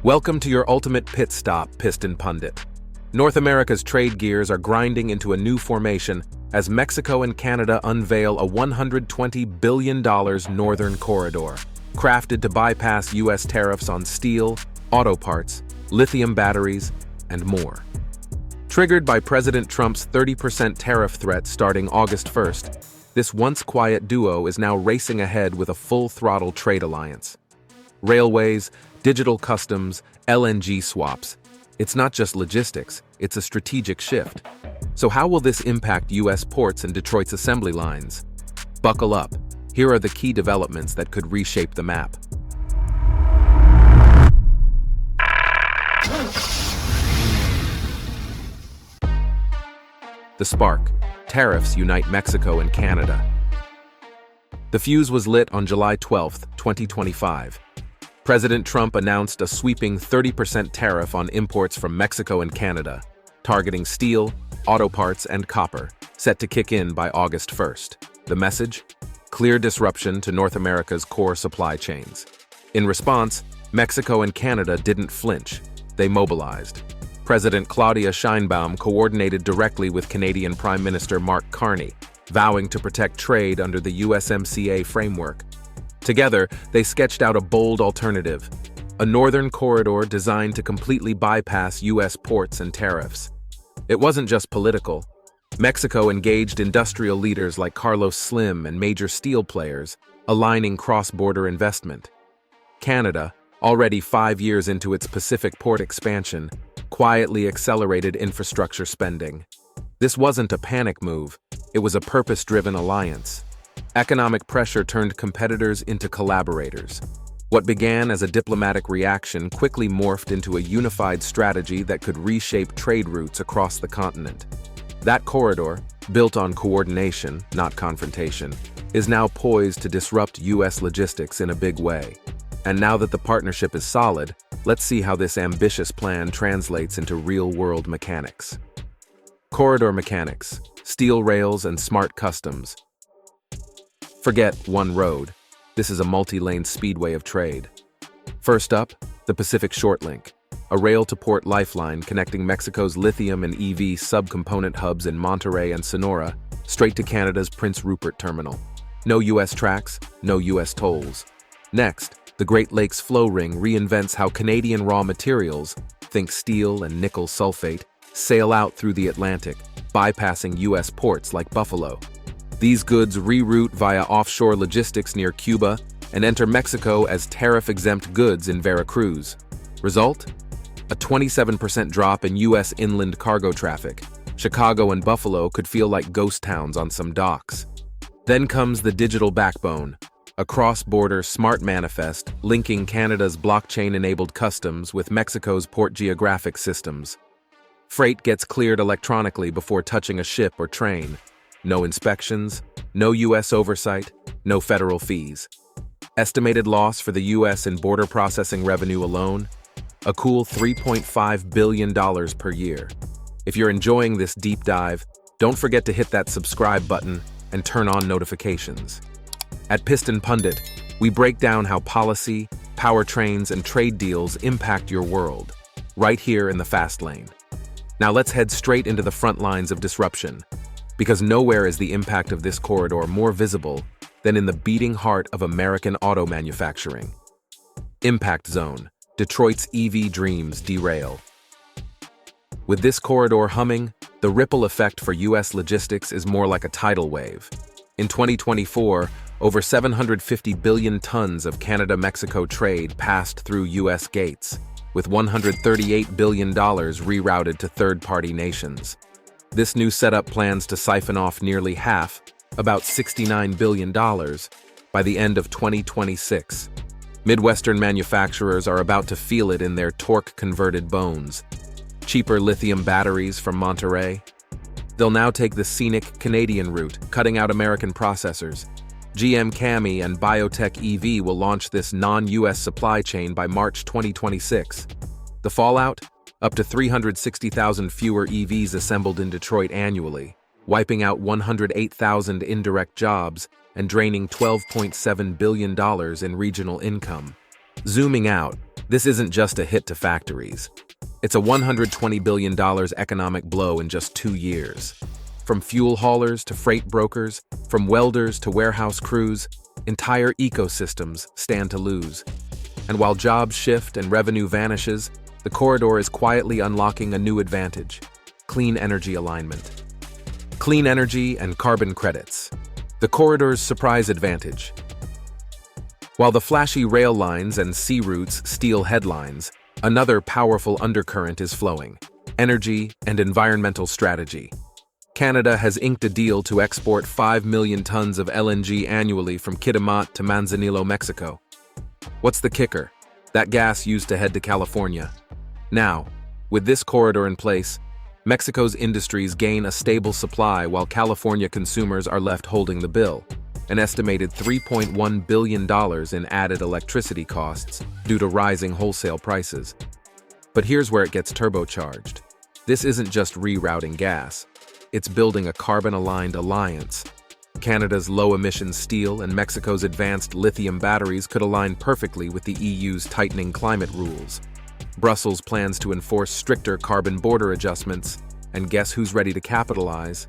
Welcome to your ultimate pit stop, Piston Pundit. North America's trade gears are grinding into a new formation as Mexico and Canada unveil a $120 billion northern corridor, crafted to bypass U.S. tariffs on steel, auto parts, lithium batteries, and more. Triggered by President Trump's 30% tariff threat starting August 1st, this once quiet duo is now racing ahead with a full-throttle trade alliance. Railways, digital customs, LNG swaps. It's not just logistics, it's a strategic shift. So how will this impact U.S. ports and Detroit's assembly lines? Buckle up. Here are the key developments that could reshape the map. The spark. Tariffs unite Mexico and Canada. The fuse was lit on July 12, 2025. President Trump announced a sweeping 30% tariff on imports from Mexico and Canada, targeting steel, auto parts, and copper, set to kick in by August 1st. The message? Clear disruption to North America's core supply chains. In response, Mexico and Canada didn't flinch. They mobilized. President Claudia Sheinbaum coordinated directly with Canadian Prime Minister Mark Carney, vowing to protect trade under the USMCA framework. Together, they sketched out a bold alternative, a northern corridor designed to completely bypass U.S. ports and tariffs. It wasn't just political. Mexico engaged industrial leaders like Carlos Slim and major steel players, aligning cross-border investment. Canada, already 5 years into its Pacific port expansion, quietly accelerated infrastructure spending. This wasn't a panic move, it was a purpose-driven alliance. Economic pressure turned competitors into collaborators. What began as a diplomatic reaction quickly morphed into a unified strategy that could reshape trade routes across the continent. That corridor, built on coordination, not confrontation, is now poised to disrupt U.S. logistics in a big way. And now that the partnership is solid, let's see how this ambitious plan translates into real-world mechanics. Corridor mechanics, steel rails, and smart customs. Forget one road. This is a multi-lane speedway of trade. First up, the Pacific Shortlink, a rail-to-port lifeline connecting Mexico's lithium and EV subcomponent hubs in Monterrey and Sonora straight to Canada's Prince Rupert terminal. No U.S. tracks, no U.S. tolls. Next, the Great Lakes Flow Ring reinvents how Canadian raw materials, think steel and nickel sulfate, sail out through the Atlantic, bypassing U.S. ports like Buffalo. These goods reroute via offshore logistics near Cuba and enter Mexico as tariff-exempt goods in Veracruz. Result? A 27% drop in U.S. inland cargo traffic. Chicago and Buffalo could feel like ghost towns on some docks. Then comes the digital backbone, a cross-border smart manifest linking Canada's blockchain-enabled customs with Mexico's port geographic systems. Freight gets cleared electronically before touching a ship or train. No inspections, no U.S. oversight, no federal fees. Estimated loss for the U.S. in border processing revenue alone? A cool $3.5 billion per year. If you're enjoying this deep dive, don't forget to hit that subscribe button and turn on notifications. At Piston Pundit, we break down how policy, powertrains, and trade deals impact your world, right here in the fast lane. Now let's head straight into the front lines of disruption, because nowhere is the impact of this corridor more visible than in the beating heart of American auto manufacturing. Impact Zone, Detroit's EV dreams derail. With this corridor humming, the ripple effect for U.S. logistics is more like a tidal wave. In 2024, over 750 billion tons of Canada-Mexico trade passed through U.S. gates, with $138 billion rerouted to third-party nations. This new setup plans to siphon off nearly half, about $69 billion, by the end of 2026. Midwestern manufacturers are about to feel it in their torque-converted bones. Cheaper lithium batteries from Monterrey. They'll now take the scenic Canadian route, cutting out American processors. GM Cami and Biotech EV will launch this non-U.S. supply chain by March 2026. The fallout? Up to 360,000 fewer EVs assembled in Detroit annually, wiping out 108,000 indirect jobs and draining $12.7 billion in regional income. Zooming out, This isn't just a hit to factories. It's a $120 billion economic blow in just 2 years. From fuel haulers to freight brokers, from welders to warehouse crews, entire ecosystems stand to lose. And while jobs shift and revenue vanishes, the corridor is quietly unlocking a new advantage: clean energy alignment. Clean energy and carbon credits. The corridor's surprise advantage. While the flashy rail lines and sea routes steal headlines, another powerful undercurrent is flowing: energy and environmental strategy. Canada has inked a deal to export 5 million tons of LNG annually from Kitimat to Manzanillo, Mexico. What's the kicker? That gas used to head to California. Now, with this corridor in place, Mexico's industries gain a stable supply while California consumers are left holding the bill, an estimated $3.1 billion in added electricity costs due to rising wholesale prices. But here's where it gets turbocharged. This isn't just rerouting gas. It's building a carbon-aligned alliance. Canada's low-emission steel and Mexico's advanced lithium batteries could align perfectly with the EU's tightening climate rules. Brussels plans to enforce stricter carbon border adjustments, and guess who's ready to capitalize?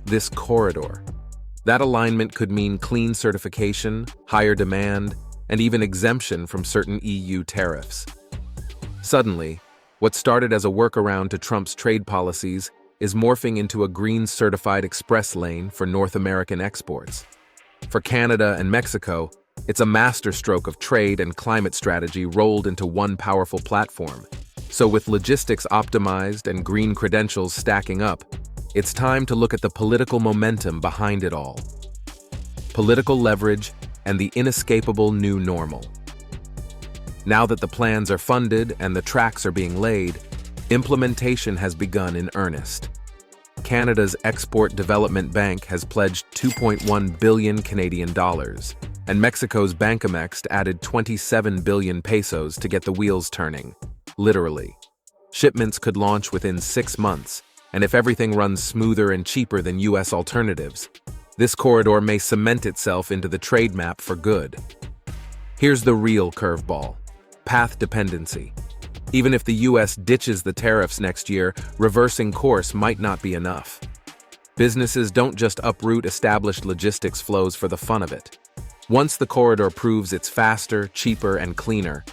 This corridor. That alignment could mean clean certification, higher demand, and even exemption from certain EU tariffs. Suddenly, what started as a workaround to Trump's trade policies is morphing into a green-certified express lane for North American exports. For Canada and Mexico, it's a masterstroke of trade and climate strategy rolled into one powerful platform. So with logistics optimized and green credentials stacking up, it's time to look at the political momentum behind it all. Political leverage and the inescapable new normal. Now that the plans are funded and the tracks are being laid, implementation has begun in earnest. Canada's Export Development Bank has pledged 2.1 billion Canadian dollars, and Mexico's Bancomext added 27 billion pesos to get the wheels turning, literally. Shipments could launch within 6 months, and if everything runs smoother and cheaper than US alternatives, this corridor may cement itself into the trade map for good. Here's the real curveball: path dependency. Even if the US ditches the tariffs next year, reversing course might not be enough. Businesses don't just uproot established logistics flows for the fun of it. Once the corridor proves it's faster, cheaper, and cleaner,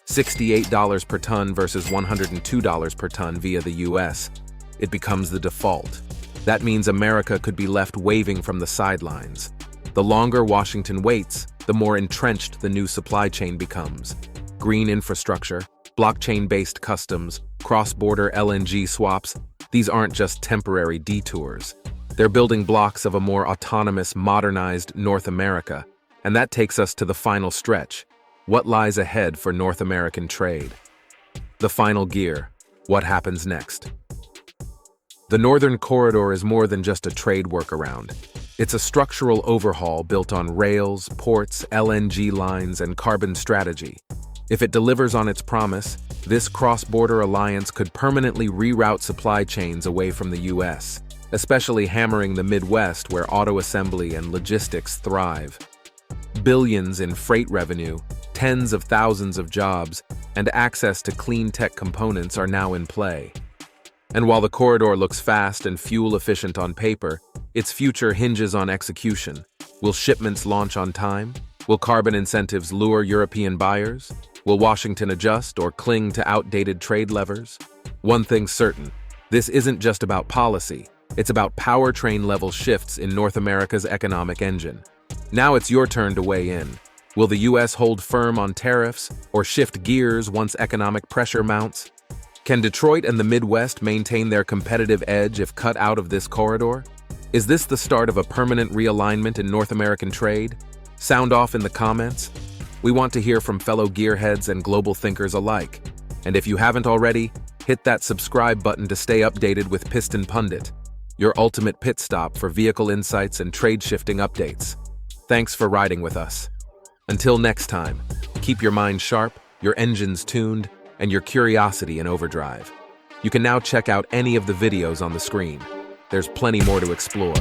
$68 per ton versus $102 per ton via the US, it becomes the default. That means America could be left waving from the sidelines. The longer Washington waits, the more entrenched the new supply chain becomes. Green infrastructure, blockchain-based customs, cross-border LNG swaps, these aren't just temporary detours. They're building blocks of a more autonomous, modernized North America. And that takes us to the final stretch. What lies ahead for North American trade? The final gear. What happens next? The Northern Corridor is more than just a trade workaround. It's a structural overhaul built on rails, ports, LNG lines, and carbon strategy. If it delivers on its promise, this cross-border alliance could permanently reroute supply chains away from the US, especially hammering the Midwest where auto assembly and logistics thrive. Billions in freight revenue, tens of thousands of jobs, and access to clean tech components are now in play. And while the corridor looks fast and fuel-efficient on paper, its future hinges on execution. Will shipments launch on time? Will carbon incentives lure European buyers? Will Washington adjust or cling to outdated trade levers? One thing's certain, this isn't just about policy, it's about powertrain-level shifts in North America's economic engine. Now it's your turn to weigh in. Will the US hold firm on tariffs or shift gears once economic pressure mounts? Can Detroit and the Midwest maintain their competitive edge if cut out of this corridor? Is this the start of a permanent realignment in North American trade? Sound off in the comments. We want to hear from fellow gearheads and global thinkers alike. And if you haven't already, hit that subscribe button to stay updated with Piston Pundit, your ultimate pit stop for vehicle insights and trade-shifting updates. Thanks for riding with us. Until next time, keep your mind sharp, your engines tuned, and your curiosity in overdrive. You can now check out any of the videos on the screen. There's plenty more to explore.